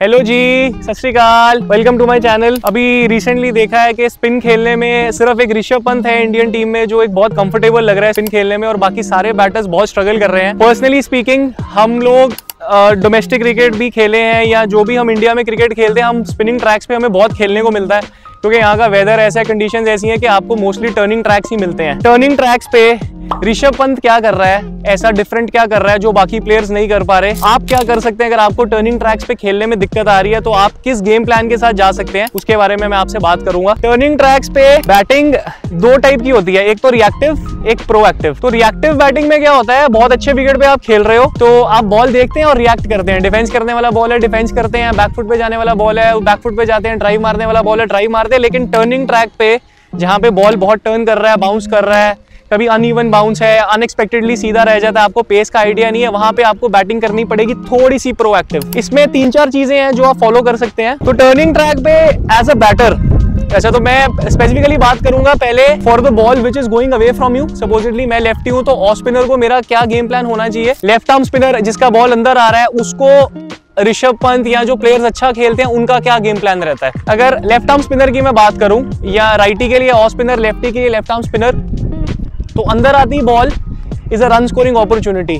Hello जी, सत श्री अकाल, welcome to my channel. अभी रिसेंटली देखा है कि स्पिन खेलने में सिर्फ एक ऋषभ पंत है इंडियन टीम में जो एक बहुत कंफर्टेबल लग रहा है स्पिन खेलने में, और बाकी सारे बैटर्स बहुत स्ट्रगल कर रहे हैं। पर्सनली स्पीकिंग, हम लोग डोमेस्टिक क्रिकेट भी खेले हैं या जो भी हम इंडिया में क्रिकेट खेलते हैं, हम स्पिनिंग ट्रैक्स पे हमें बहुत खेलने को मिलता है क्योंकि यहाँ का वेदर ऐसा है, कंडीशंस ऐसी हैं कि आपको मोस्टली टर्निंग ट्रैक्स ही मिलते हैं। टर्निंग ट्रैक्स पे ऋषभ पंत क्या कर रहा है, ऐसा डिफरेंट क्या कर रहा है जो बाकी प्लेयर्स नहीं कर पा रहे। आप क्या कर सकते हैं अगर आपको टर्निंग ट्रैक्स पे खेलने में दिक्कत आ रही है, तो आप किस गेम प्लान के साथ जा सकते हैं उसके बारे में मैं आपसे बात करूंगा। टर्निंग ट्रैक्स पे बैटिंग दो टाइप की होती है, एक तो रिएक्टिव, एक प्रोएक्टिव। तो रिएक्टिव बैटिंग में क्या होता है, बहुत अच्छे विकेट पे आप खेल रहे हो तो आप बॉल देखते हैं और रिएक्ट करते हैं। डिफेंस करने वाला बॉल है, डिफेंस करते हैं, बैकफुट पे जाने वाला बॉल है, बैकफुट पे जाते हैं, ड्राइव मारने वाला बॉल है, ड्राइव मारते हैं। लेकिन टर्निंग ट्रैक पे जहां पे बॉल बहुत टर्न कर रहा है, बाउंस कर रहा है, कभी अनइवन बाउंस है, अनएक्सपेक्टेडली सीधा रह जाता है, आपको पेस का आइडिया नहीं है, वहां पे आपको बैटिंग करनी पड़ेगी थोड़ी सी प्रोएक्टिव। इसमें 3-4 चीजें हैं जो आप फॉलो कर सकते हैं। तो टर्निंग ट्रैक पे एज अ बैटर, अच्छा तो मैं स्पेसिफिकली बात करूंगा पहले for the ball which is going away from you. Supposedly मैं लेफ्टी हूं तो ऑफ स्पिनर को मेरा क्या गेम प्लान होना चाहिए। लेफ्ट आर्म स्पिनर जिसका बॉल अंदर आ रहा है उसको ऋषभ पंत या जो प्लेयर्स अच्छा खेलते हैं उनका क्या गेम प्लान रहता है। अगर लेफ्ट आर्म स्पिनर की मैं बात करूं या राइटी के लिए ऑफ स्पिनर, लेफ्टी के लिए लेफ्ट आर्म स्पिनर, तो अंदर आती ball is a run scoring opportunity.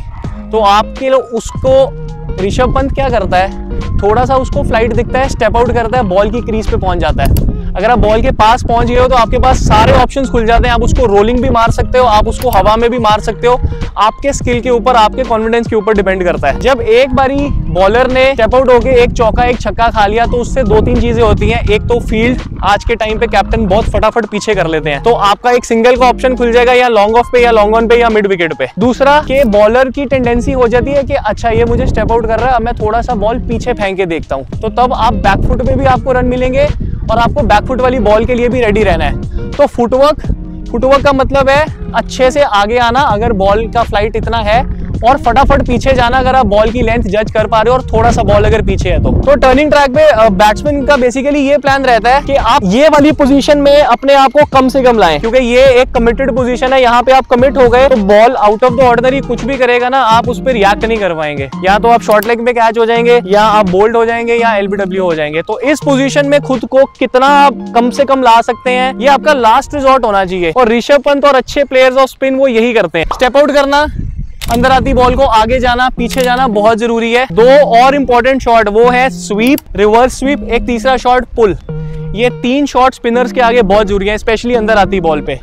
तो आपके लिए उसको ऋषभ पंत क्या करता है, थोड़ा सा उसको फ्लाइट दिखता है, स्टेप आउट करता है, बॉल की क्रीज पे पहुंच जाता है। अगर आप बॉल के पास पहुंच गए हो तो आपके पास सारे ऑप्शंस खुल जाते हैं। आप उसको रोलिंग भी मार सकते हो, आप उसको हवा में भी मार सकते हो। आपके स्किल के ऊपर, आपके कॉन्फिडेंस के ऊपर डिपेंड करता है। जब एक बारी बॉलर ने स्टेप आउट होके एक चौका एक छक्का खा लिया तो उससे 2-3 चीजें होती हैं। एक तो फील्ड, आज के टाइम पे कैप्टन बहुत फटाफट पीछे कर लेते हैं, तो आपका एक सिंगल का ऑप्शन खुल जाएगा या लॉन्ग ऑफ पे या लॉन्ग ऑन पे या मिड विकेट पे। दूसरा कि बॉलर की टेंडेंसी हो जाती है कि अच्छा ये मुझे स्टेप आउट कर रहा है, अब मैं थोड़ा सा बॉल पीछे फेंक के देखता हूँ, तो तब आप बैकफुट पे भी आपको रन मिलेंगे और आपको बैकफुट वाली बॉल के लिए भी रेडी रहना है। तो फुटवर्क का मतलब है अच्छे से आगे आना अगर बॉल का फ्लाइट इतना है, और फटाफट पीछे जाना अगर आप बॉल की लेंथ जज कर पा रहे हो और थोड़ा सा बॉल अगर पीछे है तो टर्निंग ट्रैक पे बैट्समैन का बेसिकली ये प्लान रहता है कि आप ये वाली पोजीशन में अपने आप को कम से कम लाएं, क्योंकि ये एक कमिटेड पोजीशन है। यहाँ पे आप कमिट हो गए तो ball out of the ordinary कुछ भी करेगा ना, आप उस पर रिएक्ट नहीं कर पाएंगे। या तो आप शॉर्ट लेग पे कैच हो जाएंगे, या आप बोल्ड हो जाएंगे, या एलबीडब्ल्यू हो जाएंगे। तो इस पोजीशन में खुद को कितना आप कम से कम ला सकते हैं, ये आपका लास्ट रिजॉर्ट होना चाहिए। और ऋषभ पंत और अच्छे प्लेयर्स ऑफ स्पिन वो यही करते हैं। स्टेप आउट करना, अंदर आती बॉल को आगे जाना, पीछे जाना बहुत जरूरी है। 2 और इंपॉर्टेंट शॉट वो है स्वीप, रिवर्स स्वीप, एक तीसरा शॉट पुल। ये 3 शॉट स्पिनर्स के आगे बहुत जरूरी है, स्पेशली अंदर आती बॉल पे।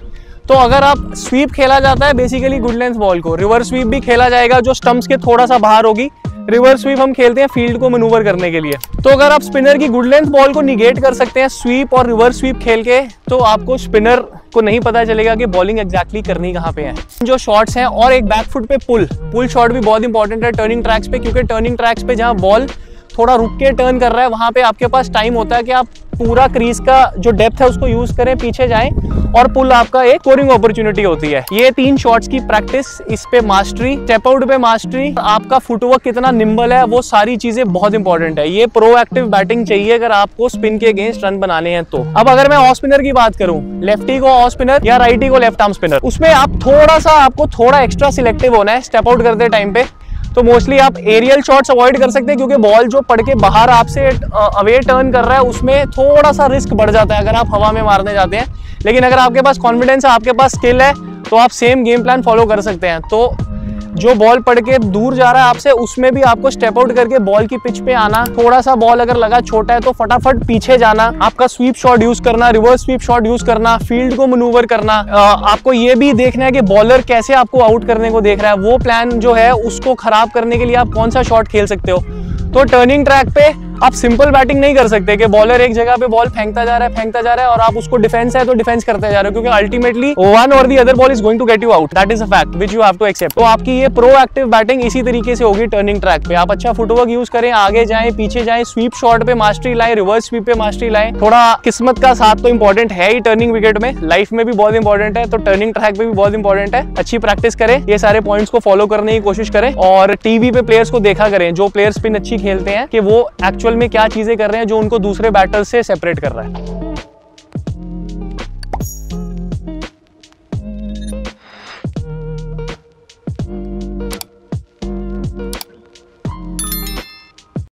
तो अगर आप स्वीप खेला जाता है बेसिकली गुड लेंथ बॉल को, रिवर्स स्वीप भी खेला जाएगा जो स्टंप्स के थोड़ा सा बाहर होगी। रिवर्स स्वीप हम खेलते हैं फील्ड को मैनूवर करने के लिए। तो अगर आप स्पिनर की गुड लेंथ बॉल को निगेट कर सकते हैं स्वीप और रिवर्स स्वीप खेल के, तो आपको स्पिनर को नहीं पता चलेगा कि बॉलिंग एग्जैक्टली करनी कहाँ पे है। जो शॉट्स हैं, और एक बैकफुट पे पुल शॉट भी बहुत इंपॉर्टेंट है टर्निंग ट्रैक्स पे, क्योंकि टर्निंग ट्रैक्स पे जहाँ बॉल थोड़ा रुक के टर्न कर रहा है वहां पे आपके पास टाइम होता है कि आप पूरा क्रीज का जो डेप्थ है उसको यूज करें, पीछे जाएं, और पुल आपका एक स्कोरिंग अपॉर्चुनिटी होती है। ये 3 शॉट्स की प्रैक्टिस, इस पे मास्टरी, स्टेप आउट पे मास्टरी, आपका फुटवर्क कितना निम्बल है, वो सारी चीजें बहुत इंपॉर्टेंट है। ये प्रोएक्टिव बैटिंग चाहिए अगर आपको स्पिन के अगेंस्ट रन बनाने हैं तो। अब अगर मैं ऑफ स्पिनर की बात करूं, लेफ्टी को ऑफ स्पिनर या राइटी को लेफ्ट आर्म स्पिनर, उसमें आप आपको थोड़ा एक्स्ट्रा सिलेक्टिव होना है स्टेप आउट करते टाइम पे। तो मोस्टली आप एरियल शॉट्स अवॉइड कर सकते हैं, क्योंकि बॉल जो पड़ के बाहर आपसे अवे टर्न कर रहा है उसमें थोड़ा सा रिस्क बढ़ जाता है अगर आप हवा में मारने जाते हैं। लेकिन अगर आपके पास कॉन्फिडेंस है, आपके पास स्किल है, तो आप सेम गेम प्लान फॉलो कर सकते हैं। तो जो बॉल पड़ के दूर जा रहा है आपसे, उसमें भी आपको स्टेप आउट करके बॉल की पिच पे आना, थोड़ा सा बॉल अगर लगा छोटा है तो फटाफट पीछे जाना, आपका स्वीप शॉट यूज करना, रिवर्स स्वीप शॉट यूज करना, फील्ड को मैनूवर करना। आपको ये भी देखना है कि बॉलर कैसे आपको आउट करने को देख रहा है, वो प्लान जो है उसको खराब करने के लिए आप कौन सा शॉट खेल सकते हो। तो टर्निंग ट्रैक पे आप सिंपल बैटिंग नहीं कर सकते कि बॉलर एक जगह पे बॉल फेंकता जा रहा है और आप उसको डिफेंस है तो डिफेंस करते जा रहे हो, क्योंकि ultimately one or the other ball is going to get you out. That is a fact which you have to accept. तो आपकी ये प्रोएक्टिव बैटिंग इसी तरीके से होगी टर्निंग ट्रैक पे। आप अच्छा फुटवर्क यूज करें, आगे जाएं, पीछे जाएं, स्वीप शॉट पे मास्टरी लाएं, रिवर्स स्वीप पे मास्टरी लाएं। थोड़ा किस्मत का साथ तो इंपॉर्टेंट है ही टर्निंग विकेट में, लाइफ में भी बहुत इंपॉर्टेंट है, तो टर्निंग ट्रैक पे भी बहुत इंपॉर्टेंट है। अच्छी प्रैक्टिस करें, ये सारे पॉइंट्स को फॉलो करने की कोशिश करें, और टीवी पे प्लेयर्स को देखा करें जो प्लेयर स्पिन अच्छी खेलते हैं कि वो एक्चुअल में क्या चीजें कर रहे हैं जो उनको दूसरे बैटर से सेपरेट कर रहा है।